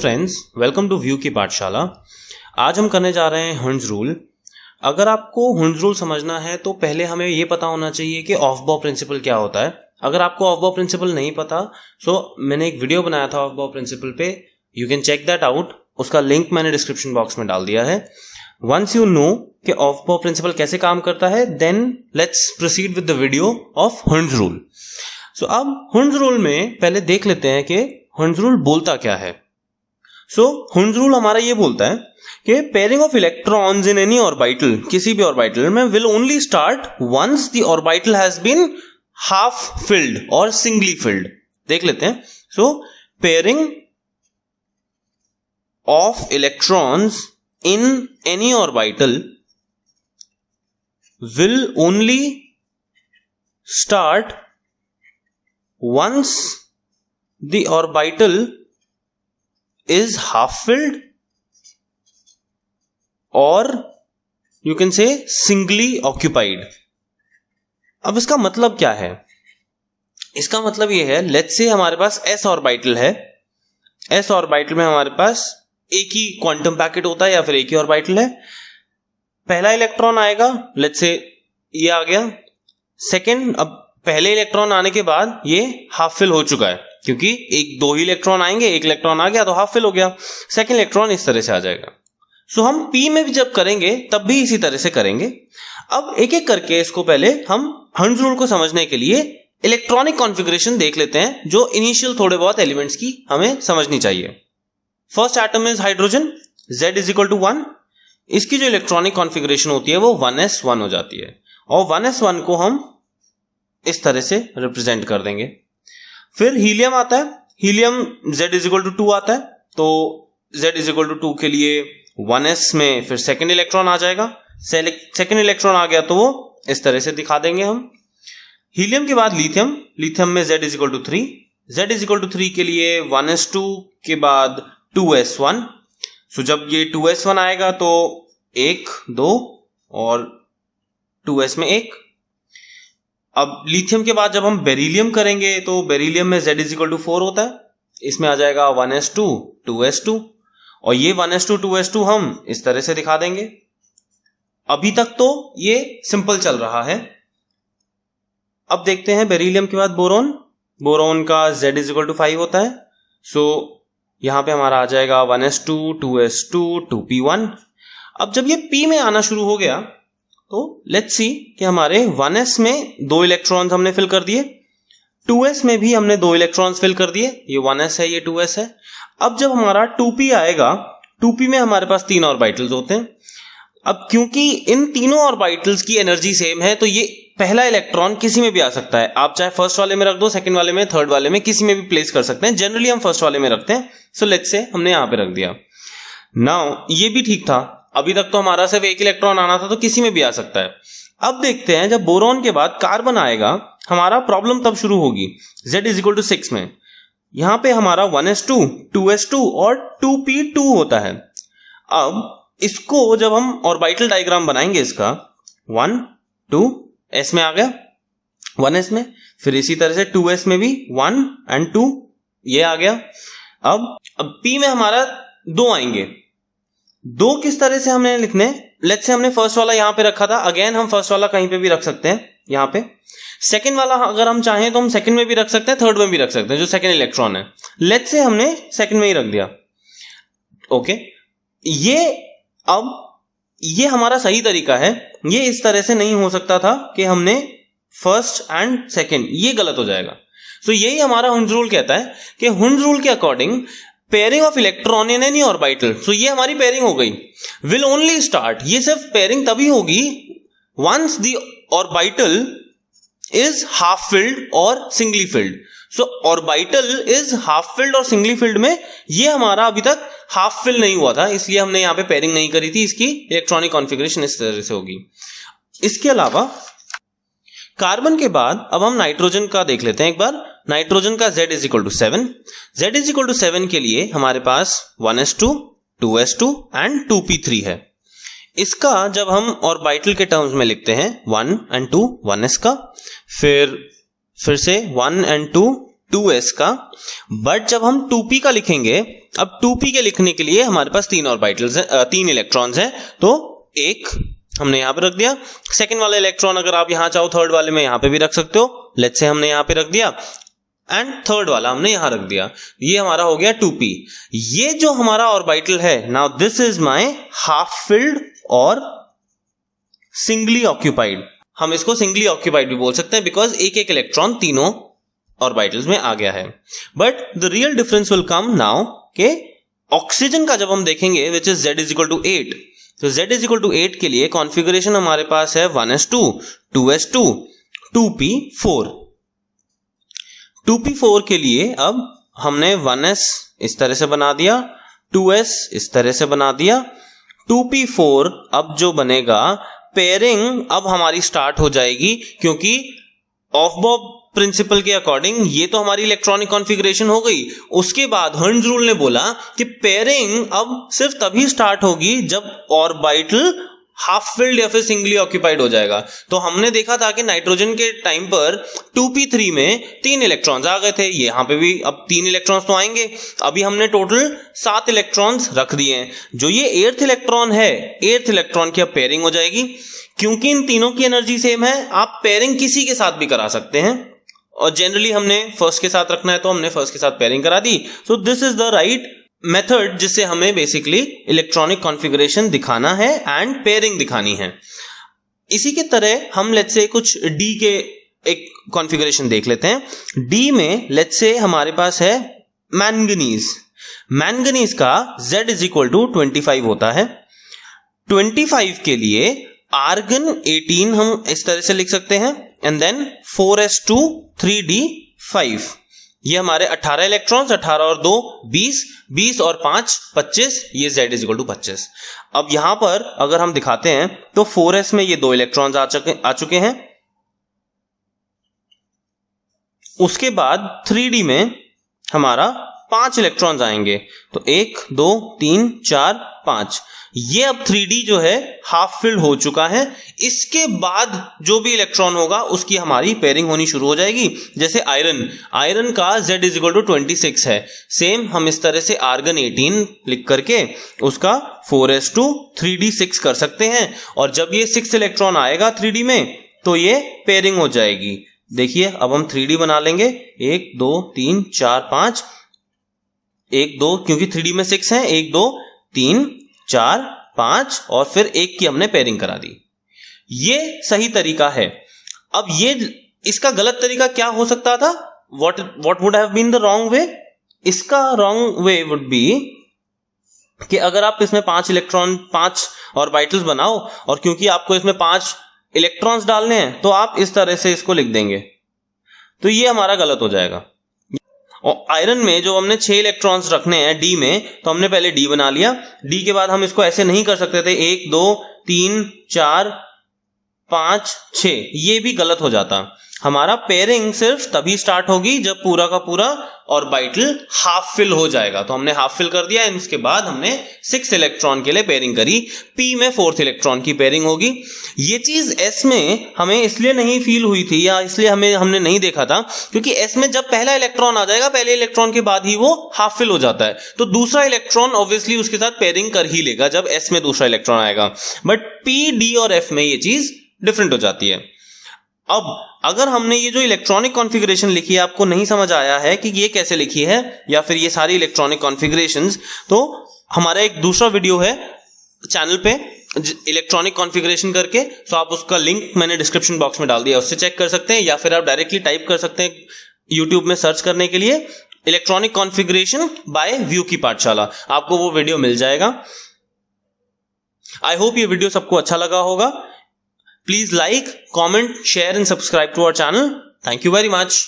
Friends, welcome to view की पाठशाला। आज हम करने जा रहे हैं हुंड्स रूल। अगर आपको हुंड्स रूल समझना है तो पहले हमें ये पता होना चाहिए कि ऑफ-बॉ प्रिंसिपल क्या होता है। अगर आपको ऑफ-बॉ प्रिंसिपल नहीं पता तो मैंने एक वीडियो बनाया था ऑफ-बॉ प्रिंसिपल पे, you can check that out. उसका लिंक मैंने डिस्क्रिप्शन बॉक्स में डाल दिया है। वंस यू नो कि ऑफ-बॉ प्रिंसिपल कैसे काम करता है, then let's proceed with the video of Hund's rule. So अब हुंड्स रूल में पहले देख लेते हैं कि हुंड्स रूल बोलता क्या है। हुंड्स रूल हमारा ये बोलता है कि pairing of electrons in any orbital, किसी भी ऑर्बिटल में, will only start once the orbital has been half filled और सिंगली फिल्ड। देख लेते हैं। Pairing of electrons in any orbital will only start once the orbital is half filled or you can say singly occupied। अब इसका मतलब क्या है? इसका मतलब ये है, लेट्स से हमारे पास s ऑर्बिटल है। s ऑर्बिटल में हमारे पास एक ही क्वांटम पैकेट होता है या फिर एक ही ऑर्बिटल है। पहला इलेक्ट्रॉन आएगा, लेट्स से ये आ गया। सेकेंड, अब पहले इलेक्ट्रॉन आने के बाद ये हाफ फिल हो चुका है, क्योंकि दो ही इलेक्ट्रॉन आएंगे, एक इलेक्ट्रॉन आ गया तो हाफ फिल हो गया। सेकंड इलेक्ट्रॉन इस तरह से आ जाएगा। हम पी में भी जब करेंगे तब भी इसी तरह से करेंगे। अब एक एक करके इसको पहले हम हुंड्स रूल को समझने के लिए इलेक्ट्रॉनिक कॉन्फ़िगरेशन देख लेते हैं, जो इनिशियल थोड़े बहुत एलिमेंट्स की हमें समझनी चाहिए। First atom is hydrogen, Z is equal to 1। इसकी जो इलेक्ट्रॉनिक कॉन्फ़िगरेशन होती है वो 1s1 हो जाती है, और 1s1 को हम इस तरह से रिप्रेजेंट कर देंगे। फिर हीलियम आता है, helium Z is equal to 2 आता है, तो Z इज इक्वल टू 2 के लिए 1s में फिर सेकेंड इलेक्ट्रॉन आ जाएगा। सेकेंड इलेक्ट्रॉन आ गया तो वो इस तरह से दिखा देंगे हम। हीलियम के बाद लिथियम, लिथियम में Z is equal to 3, Z is equal to 3 के लिए 1s2 के बाद 2s1। जब ये 2s1 आएगा तो 1, 2 और 2s में 1। अब लिथियम के बाद जब हम बेरिलियम करेंगे तो बेरिलियम में Z इज इक्वल टू 4 होता है, इसमें आ जाएगा 1s2 2s2, और ये 1s2 2s2 हम इस तरह से दिखा देंगे। अभी तक तो ये सिंपल चल रहा है। अब देखते हैं बेरिलियम के बाद बोरोन, बोरोन का Z इज इक्वल टू 5 होता है। यहां पे हमारा आ जाएगा 1s2 2s2 2p1। अब जब ये p में आना शुरू हो गया तो लेट्स सी कि हमारे 1s में 2 इलेक्ट्रॉन्स हमने फिल कर दिए, 2s में भी हमने 2 इलेक्ट्रॉन्स फिल कर दिए। ये 1s है, ये 2s है। अब जब हमारा 2p आएगा, 2p में हमारे पास 3 ऑर्बिटल्स होते हैं। अब क्योंकि इन तीनों ऑर्बिटल्स की एनर्जी सेम है तो ये पहला इलेक्ट्रॉन किसी में भी आ सकता है। आप चाहे फर्स्ट वाले में रख दो, सेकंड वाले में, थर्ड वाले में, किसी में भी प्लेस कर सकते हैं। जनरली हम फर्स्ट वाले में रखते हैं। लेट्स से हमने यहां पे रख दिया। नाउ ये भी ठीक था, अभी तक तो हमारा सिर्फ एक इलेक्ट्रॉन आना था, तो किसी में भी आ सकता है। अब देखते हैं जब बोरोन के बाद कार्बन आएगा, हमारा प्रॉब्लम तब शुरू होगी। Z इज इक्वल टू 6 में यहां पे हमारा 1s2 2s2 और 2p2 होता है। अब इसको जब हम ऑर्बिटल डायग्राम बनाएंगे, इसका 1 2 s में आ गया, 1s में, फिर इसी तरह से 2s में भी 1 और 2 ये आ गया। अब p में हमारा 2 आएंगे। 2 किस तरह से हमने लिखने, लेट्स से हमने फर्स्ट वाला यहां पे रखा था, अगेन हम फर्स्ट वाला कहीं पे भी रख सकते हैं यहां पे। सेकंड वाला अगर हम चाहें तो हम सेकंड में भी रख सकते हैं, थर्ड में भी रख सकते हैं, जो सेकंड इलेक्ट्रॉन है। लेट्स से हमने सेकंड में ही रख दिया। ओके, ये हमारा सही तरीका है। ये इस तरह से नहीं हो सकता था कि हमने फर्स्ट एंड सेकंड, ये गलत हो जाएगा। यही हमारा हुंड्स रूल कहता है कि हुंड्स रूल के according pairing of electron in any orbital, ये हमारी पेयरिंग हो गई, विल ओनली स्टार्ट, ये सिर्फ पेयरिंग तभी होगी once the orbital is half filled और singly filled. Orbital is half filled और सिंगली फिल्ड में ये हमारा अभी तक हाफ फिल नहीं हुआ था, इसलिए हमने यहां पे पेयरिंग नहीं करी थी। इसकी इलेक्ट्रॉनिक कॉन्फ़िगरेशन इस तरह से होगी। इसके अलावा कार्बन के बाद अब हम नाइट्रोजन का देख लेते हैं एक बार। नाइट्रोजन का Z is equal to 7, Z is equal to 7 के लिए हमारे पास 1s2 2s2 एंड 2p3 है। इसका जब हम ऑर्बिटल के टर्म्स में लिखते हैं 1 और 2, 1s का, फिर से 1 और 2 2s का, बट जब हम 2p का लिखेंगे, अब 2p के लिखने के लिए हमारे पास 3 ऑर्बिटल्स हैं, 3 इलेक्ट्रॉन्स हैं, तो एक हमने यहां पे रख दिया। सेकंड वाला इलेक्ट्रॉन अगर आप यहां चाहो थर्ड वाले में यहां पे भी रख सकते हो, लेट्स से हमने यहां पे रख दिया, एंड थर्ड वाला हमने यहां रख दिया, ये हमारा हो गया 2p। ये जो हमारा ऑर्बिटल है, now this is my half filled और सिंगली ऑक्यूपाइड। हम इसको सिंगली ऑक्यूपाइड भी बोल सकते हैं बिकॉज एक एक इलेक्ट्रॉन तीनों ऑर्बिटल्स में आ गया है। But the real difference will come now के ऑक्सीजन का जब हम देखेंगे which is Z is equal to 8, तो Z इज इक्वल टू 8 के लिए कॉन्फ़िगरेशन हमारे पास है 1s2, 2s2, 2p4। 2p4 के लिए अब हमने 1s इस तरह से बना दिया, 2s इस तरह से बना दिया, 2p4 अब जो बनेगा पेयरिंग अब हमारी स्टार्ट हो जाएगी, क्योंकि ऑफ बॉब प्रिंसिपल के अकॉर्डिंग ये तो हमारी इलेक्ट्रॉनिक कॉन्फ़िगरेशन हो गई। उसके बाद हर्न्ज़ रूल ने बोला कि पेयरिंग अब सिर्फ तभी स्टार्ट होगी जब ऑर्बिटल हाफ फिल्ड या फिर सिंगली ऑक्यूपाइड हो जाएगा। तो हमने देखा था कि नाइट्रोजन के टाइम पर 2p3 में 3 इलेक्ट्रॉन्स आ गए थे, ये यहां पे भी अब 3 इलेक्ट्रॉन्स तो आएंगे। अभी हमने टोटल 7 इलेक्ट्रॉन्स रख दिए हैं। जो ये 8th इलेक्ट्रॉन है, 8th इलेक्ट्रॉन की अब पेयरिंग हो जाएगी। क्योंकि इन तीनों की एनर्जी सेम है, आप पेयरिंग किसी के साथ भी करा सकते हैं, और जनरली हमने फर्स्ट के साथ रखना है तो हमने फर्स्ट के साथ पेयरिंग करा दी। So this is the right method जिससे हमें बेसिकली इलेक्ट्रॉनिक कॉन्फ़िगरेशन दिखाना है एंड पेयरिंग दिखानी है। इसी के तरह हम लेट्स से कुछ डी के एक कॉन्फ़िगरेशन देख लेते हैं। डी में लेट्स से हमारे पास है मैंगनीज। मैंगनीज का Z इज इक्वल टू 25 होता है। 25 के लिए आर्गन 18 हम इस तरह से लिख सकते हैं, एंड देन 4s2 3d5। ये हमारे 18 इलेक्ट्रॉन्स, 18 और 2 20, 20 और 5 25, ये Z इज इक्वल टू 25। अब यहां पर अगर हम दिखाते हैं तो 4s में ये 2 इलेक्ट्रॉन्स आ चुके हैं। उसके बाद 3d में हमारा 5 इलेक्ट्रॉन्स आएंगे, तो 1 2 3 4 5। ये अब 3d जो है हाफ फिल्ड हो चुका है। इसके बाद जो भी इलेक्ट्रॉन होगा उसकी हमारी पेयरिंग होनी शुरू हो जाएगी। जैसे आयरन का Z इज इक्वल टू 26 है, सेम हम इस तरह से आर्गन 18 लिख करके उसका 4s2 3d6 कर सकते हैं, और जब ये 6 इलेक्ट्रॉन आएगा 3d में तो ये पेयरिंग हो जाएगी। देखिए अब हम 3d बना लेंगे, 1 2 3 4 5, 1 2 क्योंकि 3d में 6 हैं, 1 2 3 4 5 और फिर 1 की हमने पेयरिंग करा दी। ये सही तरीका है। अब ये इसका गलत तरीका क्या हो सकता था? What would have been the wrong way? इसका रॉन्ग वे वुड बी कि अगर आप इसमें 5 ऑर्बिटल्स बनाओ और क्योंकि आपको इसमें 5 इलेक्ट्रॉन्स डालने हैं तो आप इस तरह से इसको लिख देंगे, तो ये हमारा गलत हो जाएगा। और आयरन में जो हमने 6 इलेक्ट्रॉन्स रखने हैं डी में, तो हमने पहले डी बना लिया। डी के बाद हम इसको ऐसे नहीं कर सकते थे 1 2 3 4 5 6, ये भी गलत हो जाता। हमारा पेयरिंग सिर्फ तभी स्टार्ट होगी जब पूरा का पूरा ऑर्बिटल हाफ फिल हो जाएगा। तो हमने हाफ फिल कर दिया, इसके बाद हमने 6 इलेक्ट्रॉन के लिए पेयरिंग करी। पी में 4th इलेक्ट्रॉन की पेयरिंग होगी। ये चीज एस में हमें इसलिए नहीं फील हुई थी या इसलिए हमने नहीं देखा था क्योंकि एस में जब पहला इलेक्ट्रॉन आ जाएगा, पहले इलेक्ट्रॉन के बाद ही वो हाफ फिल हो जाता है, तो दूसरा इलेक्ट्रॉन ऑब्वियसली उसके साथ पेयरिंग कर ही लेगा जब एस में दूसरा इलेक्ट्रॉन आएगा। बट पी डी और एफ में ये चीज डिफरेंट हो जाती है। अब अगर हमने ये जो इलेक्ट्रॉनिक कॉन्फ़िगरेशन लिखी है आपको नहीं समझ आया है कि ये कैसे लिखी है या फिर ये सारी इलेक्ट्रॉनिक कॉन्फ़िगरेशंस, तो हमारा एक दूसरा वीडियो है चैनल पे इलेक्ट्रॉनिक कॉन्फ़िगरेशन करके, तो आप उसका लिंक मैंने डिस्क्रिप्शन बॉक्स में डाल दिया, उससे चेक कर सकते हैं, या फिर आप डायरेक्टली टाइप कर सकते हैं यूट्यूब में सर्च करने के लिए इलेक्ट्रॉनिक कॉन्फ़िगरेशन बाय व्यू की पाठशाला, आपको वो वीडियो मिल जाएगा। आई होप ये वीडियो सबको अच्छा लगा होगा। Please like, comment, share and subscribe to our channel. Thank you very much.